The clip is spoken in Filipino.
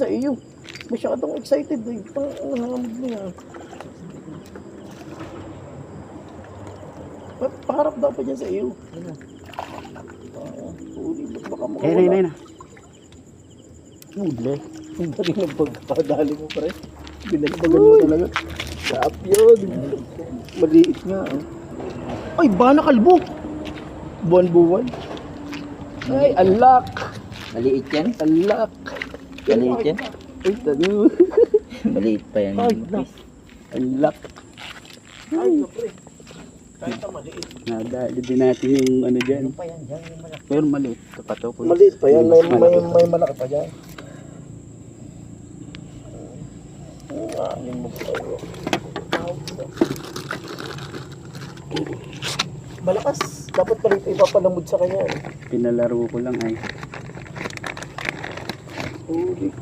sa iyo. Masyadong excited eh. Pangangamog mo yan. Paharap dapat yan sa iyo. Huli, ba't baka makawala? Ayun na. Huli. Ang galing ng pagkakadali mo pre. Binalibagan mo talaga. Sarap yun. Maliit nga. Ay, bana kalbo. Buwan-buwan. Ay, unlock. Maliit yan. Unlock. Maliit yan. Ay, tano. Maliit pa yan. Ay, unlock. Ay, pre. Kahit na maliit. Nadali din natin yung ano dyan. Pa yan, dyan yung malaki. Pero maliit. Kapatoko. Maliit pa yan. May malaki pa dyan. Yung mo po. Malakas. Dapat pala ito ipapalamod sa kanya. Pinalaro ko lang ay. Huli.